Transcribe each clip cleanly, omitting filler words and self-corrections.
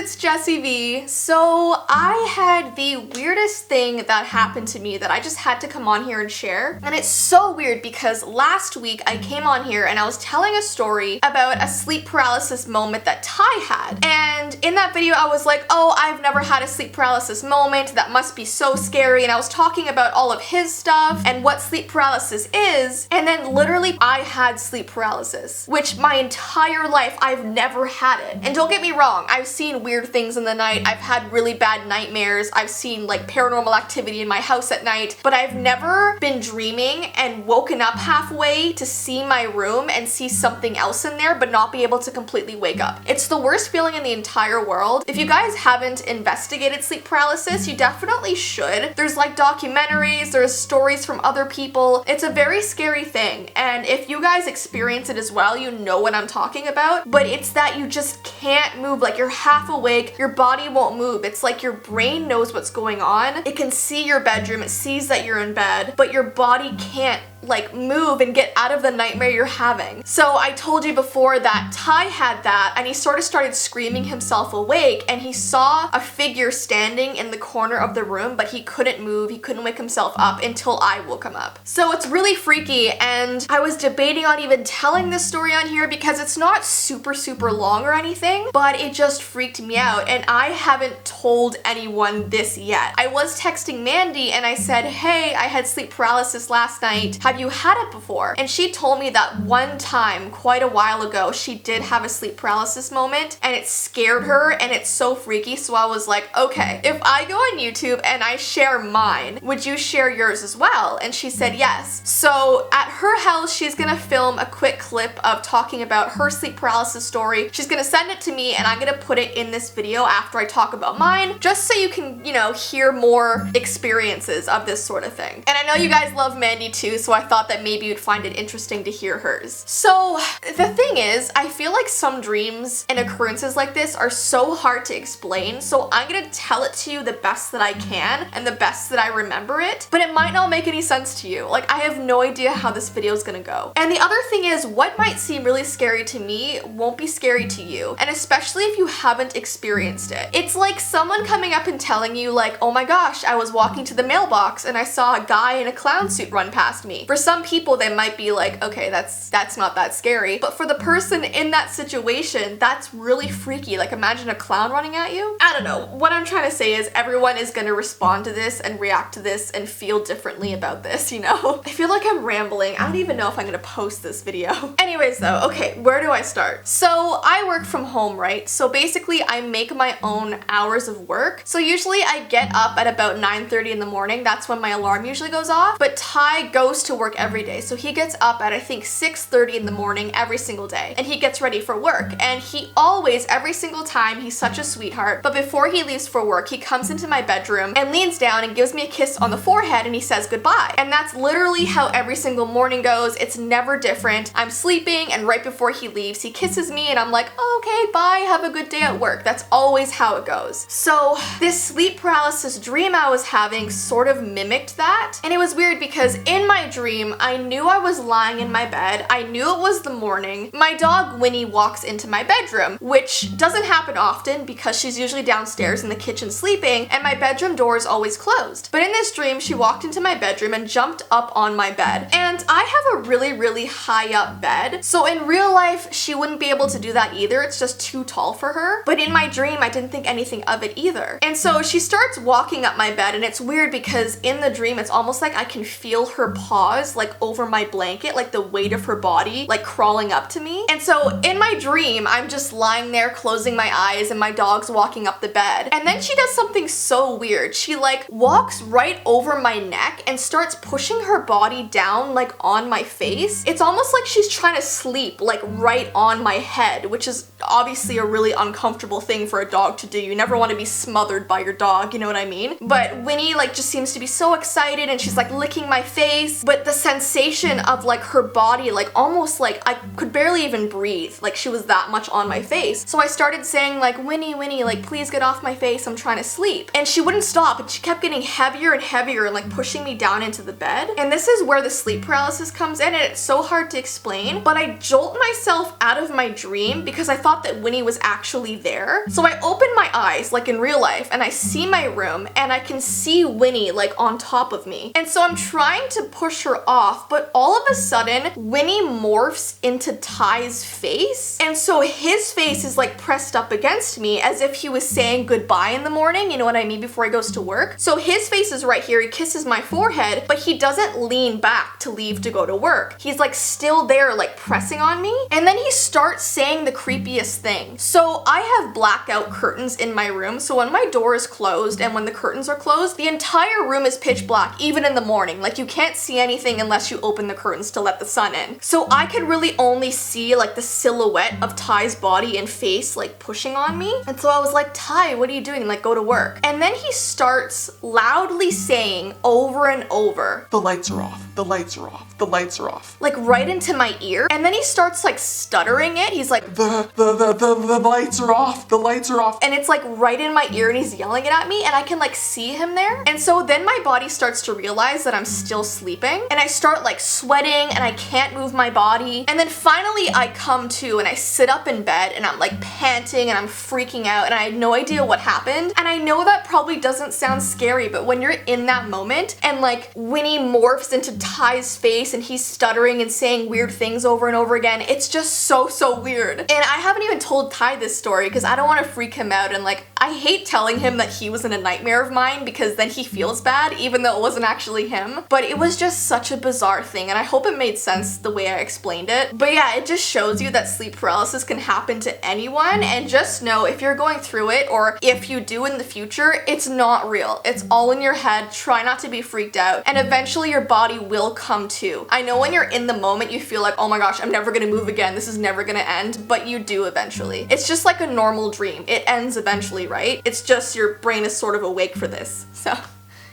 it's Jessii Vee. So I had the weirdest thing that happened to me that I just had to come on here and share. And it's so weird because last week I came on here and I was telling a story about a sleep paralysis moment that Ty had. And in that video I was like, oh, I've never had a sleep paralysis moment. That must be so scary. And I was talking about all of his stuff and what sleep paralysis is. And then literally I had sleep paralysis, which my entire life I've never had it. And don't get me wrong, I've seen weird things in the night. I've had really bad nightmares. I've seen like paranormal activity in my house at night, but I've never been dreaming and woken up halfway to see my room and see something else in there but not be able to completely wake up. It's the worst feeling in the entire world. If you guys haven't investigated sleep paralysis, you definitely should. There's like documentaries, there's stories from other people. It's a very scary thing, and if you guys experience it as well, you know what I'm talking about. But it's that you just can't move. Like, you're half awake, your body won't move. It's like your brain knows what's going on. It can see your bedroom, it sees that you're in bed, but your body can't like move and get out of the nightmare you're having. So I told you before that Ty had that, and he sort of started screaming himself awake, and he saw a figure standing in the corner of the room, but he couldn't move, he couldn't wake himself up until I woke him up. So it's really freaky, and I was debating on even telling this story on here because it's not super long or anything, but it just freaked me out, and I haven't told anyone this yet. I was texting Mandy and I said, hey, I had sleep paralysis last night. Have you had it before? And she told me that one time, quite a while ago, she did have a sleep paralysis moment and it scared her, and it's so freaky. So I was like, okay, if I go on YouTube and I share mine, would you share yours as well? And she said yes. So at her house, she's gonna film a quick clip of talking about her sleep paralysis story. She's gonna send it to me and I'm gonna put it in this video after I talk about mine, just so you can, you know, hear more experiences of this sort of thing. And I know you guys love Mandy too, so I thought that maybe you'd find it interesting to hear hers. So the thing is, I feel like some dreams and occurrences like this are so hard to explain, so I'm gonna tell it to you the best that I can and the best that I remember it, but it might not make any sense to you. Like, I have no idea how this video is gonna go. And the other thing is, what might seem really scary to me won't be scary to you, and especially if you haven't experienced it. It's like someone coming up and telling you like, oh my gosh, I was walking to the mailbox and I saw a guy in a clown suit run past me. For some people, they might be like, okay, that's not that scary. But for the person in that situation, that's really freaky. Like, imagine a clown running at you. I don't know. What I'm trying to say is everyone is gonna respond to this and react to this and feel differently about this, you know? I feel like I'm rambling. I don't even know if I'm gonna post this video. Anyways though, okay, where do I start? So I work from home, right? So basically I make my own hours of work. So usually I get up at about 9:30 in the morning. That's when my alarm usually goes off. But Ty goes to work every day. So he gets up at I think 6:30 in the morning every single day, and he gets ready for work. And he always, every single time, he's such a sweetheart, but before he leaves for work, he comes into my bedroom and leans down and gives me a kiss on the forehead and he says goodbye. And that's literally how every single morning goes. It's never different. I'm sleeping and right before he leaves, he kisses me and I'm like, oh, okay, bye, have a good day at work. That's always how it goes. So this sleep paralysis dream I was having sort of mimicked that. And it was weird because in my dream, I knew I was lying in my bed. I knew it was the morning. My dog Winnie walks into my bedroom, which doesn't happen often because she's usually downstairs in the kitchen sleeping and my bedroom door is always closed. But in this dream, she walked into my bedroom and jumped up on my bed. And I have a really high up bed. So in real life, she wouldn't be able to do that either. It's just too tall for her. But in my dream, I didn't think anything of it either. And so she starts walking up my bed, and it's weird because in the dream, it's almost like I can feel her paws like over my blanket, like the weight of her body like crawling up to me. And so in my dream, I'm just lying there closing my eyes and my dog's walking up the bed. And then she does something so weird. She like walks right over my neck and starts pushing her body down like on my face. It's almost like she's trying to sleep like right on my head, which is obviously a really uncomfortable thing for a dog to do. You never want to be smothered by your dog, you know what I mean? But Winnie like just seems to be so excited and she's like licking my face. But the sensation of like her body, like almost like I could barely even breathe. Like she was that much on my face. So I started saying like, Winnie, Winnie, like please get off my face, I'm trying to sleep. And she wouldn't stop, and she kept getting heavier and heavier and like pushing me down into the bed. And this is where the sleep paralysis comes in, and it's so hard to explain, but I jolt myself out of my dream because I thought that Winnie was actually there. So I open my eyes like in real life and I see my room and I can see Winnie like on top of me. And so I'm trying to push her off, but all of a sudden Winnie morphs into Ty's face. And so his face is like pressed up against me as if he was saying goodbye in the morning, you know what I mean, before he goes to work. So his face is right here, he kisses my forehead, but he doesn't lean back to leave to go to work. He's like still there, like pressing on me. And then he starts saying the creepiest thing. So I have blackout curtains in my room, so when my door is closed and when the curtains are closed, the entire room is pitch black, even in the morning. Like you can't see anything unless you open the curtains to let the sun in. So I could really only see like the silhouette of Ty's body and face like pushing on me. And so I was like, Ty, what are you doing? Like go to work. And then he starts loudly saying over and over, the lights are off, the lights are off, the lights are off. Like right into my ear. And then he starts like stuttering it. He's like, the lights are off, the lights are off. And it's like right in my ear and he's yelling it at me and I can like see him there. And so then my body starts to realize that I'm still sleeping and I start like sweating and I can't move my body. And then finally I come to and I sit up in bed and I'm like panting and I'm freaking out and I had no idea what happened. And I know that probably doesn't sound scary, but when you're in that moment and like Winnie morphs into Ty's face and he's stuttering and saying weird things over and over again, it's just so weird. And I haven't even told Ty this story because I don't want to freak him out, and like I hate telling him that he was in a nightmare of mine because then he feels bad even though it wasn't actually him. But it was just such a bizarre thing and I hope it made sense the way I explained it. But yeah, it just shows you that sleep paralysis can happen to anyone, and just know if you're going through it or if you do in the future, it's not real. It's all in your head. Try not to be freaked out and eventually your body will come to. I know when you're in the moment you feel like, oh my gosh, I'm never gonna move again, this is never gonna end, but you do eventually. It's just like a normal dream. It ends eventually, right? It's just your brain is sort of awake for this. So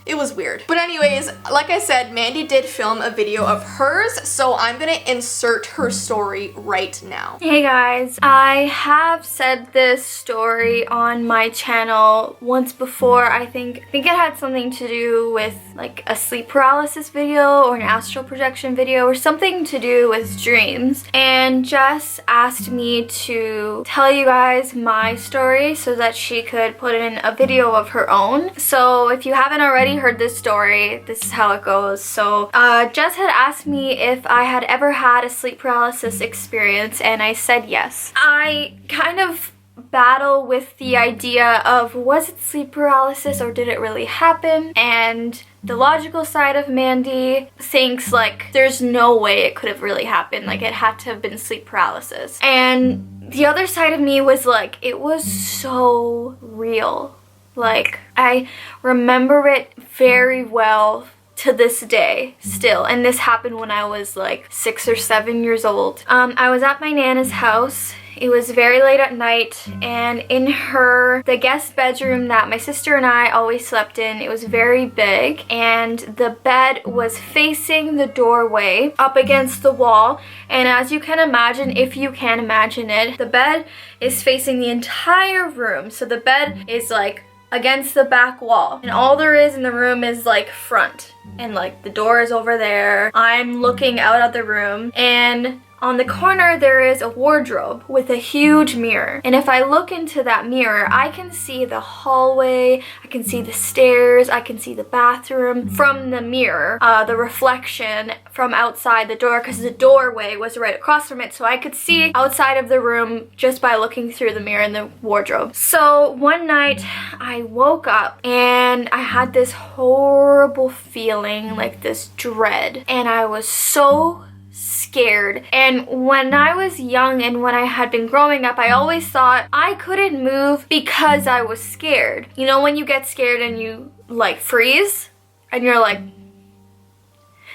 it was weird. But anyways, like I said, Mandy did film a video of hers, so I'm gonna insert her story right now. Hey guys, I have said this story on my channel once before. I think it had something to do with like a sleep paralysis video or an astral projection video or something to do with dreams. And Jess asked me to tell you guys my story so that she could put in a video of her own. So if you haven't already heard this story, this is how it goes. So Jess had asked me if I had ever had a sleep paralysis experience and I said yes. I kind of battle with the idea of, was it sleep paralysis or did it really happen? And the logical side of Mandy thinks like there's no way it could have really happened, like it had to have been sleep paralysis. And the other side of me was like, it was so real. Like, I remember it very well to this day still, and this happened when I was like 6 or 7 years old. I was at my Nana's house. It was very late at night, and in the guest bedroom that my sister and I always slept in, it was very big, and the bed was facing the doorway up against the wall. And as you can imagine, if you can imagine it, the bed is facing the entire room. So the bed is like against the back wall, and all there is in the room is like front, and like the door is over there. I'm looking out of the room, and on the corner there is a wardrobe with a huge mirror. And if I look into that mirror, I can see the hallway, I can see the stairs, I can see the bathroom from the mirror, the reflection from outside the door, because the doorway was right across from it, so I could see outside of the room just by looking through the mirror in the wardrobe. So one night I woke up and I had this horrible feeling, like this dread, and I was so scared. And when I was young and when I had been growing up, I always thought I couldn't move because I was scared. You know when you get scared and you like freeze and you're like,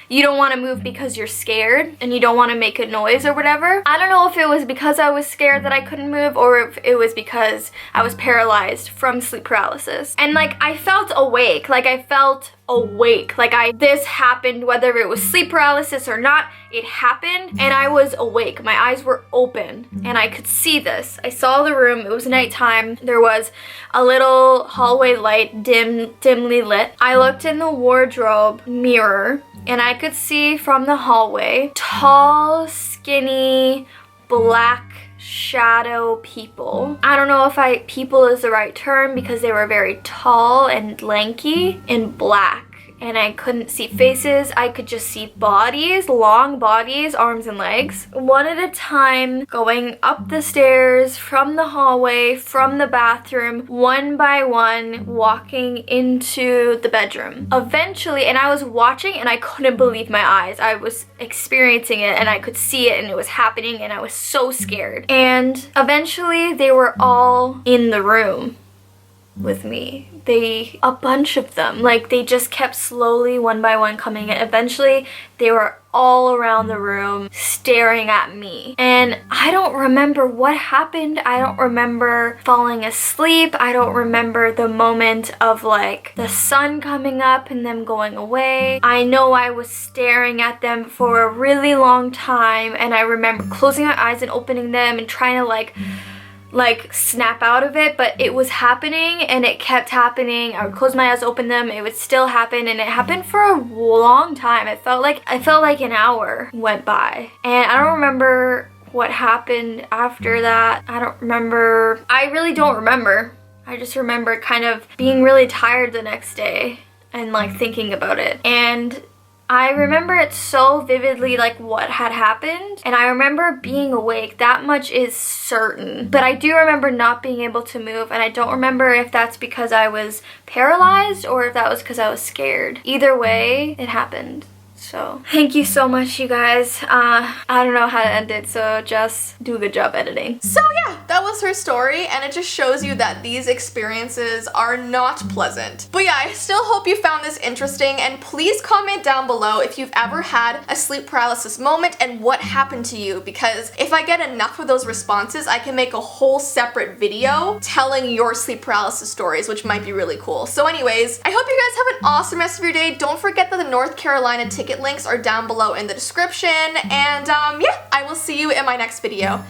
you don't want to move because you're scared and you don't want to make a noise or whatever. I don't know if it was because I was scared that I couldn't move or if it was because I was paralyzed from sleep paralysis. And like I felt awake, like I felt awake. Like this happened, whether it was sleep paralysis or not, it happened and I was awake. My eyes were open and I could see this. I saw the room, it was nighttime. There was a little hallway light, dimly lit. I looked in the wardrobe mirror and I could see from the hallway tall, skinny, black shadow people. I don't know if people is the right term because they were very tall and lanky and black. And I couldn't see faces, I could just see bodies, long bodies, arms and legs, one at a time, going up the stairs, from the hallway, from the bathroom, one by one, walking into the bedroom. Eventually, and I was watching and I couldn't believe my eyes. I was experiencing it and I could see it and it was happening and I was so scared. And eventually they were all in the room with me. A bunch of them, like they just kept slowly one by one coming in. Eventually they were all around the room staring at me. And I don't remember what happened. I don't remember falling asleep. I don't remember the moment of like the sun coming up and them going away. I know I was staring at them for a really long time and I remember closing my eyes and opening them and trying to like snap out of it, but it was happening and it kept happening. I would close my eyes, open them, it would still happen, and it happened for a long time. I felt like an hour went by and I don't remember what happened after that. I really don't remember. I just remember kind of being really tired the next day and like thinking about it. And I remember it so vividly, like what had happened, and I remember being awake. That much is certain. But I do remember not being able to move, and I don't remember if that's because I was paralyzed or if that was because I was scared. Either way, it happened. So thank you so much, you guys. I don't know how to end it, so just do a good job editing. So yeah, that was her story, and it just shows you that these experiences are not pleasant. But yeah, I still hope you found this interesting, and please comment down below if you've ever had a sleep paralysis moment and what happened to you, because if I get enough of those responses, I can make a whole separate video telling your sleep paralysis stories, which might be really cool. So anyways, I hope you guys have an awesome rest of your day. Don't forget that the North Carolina ticket links are down below in the description, and yeah, I will see you in my next video.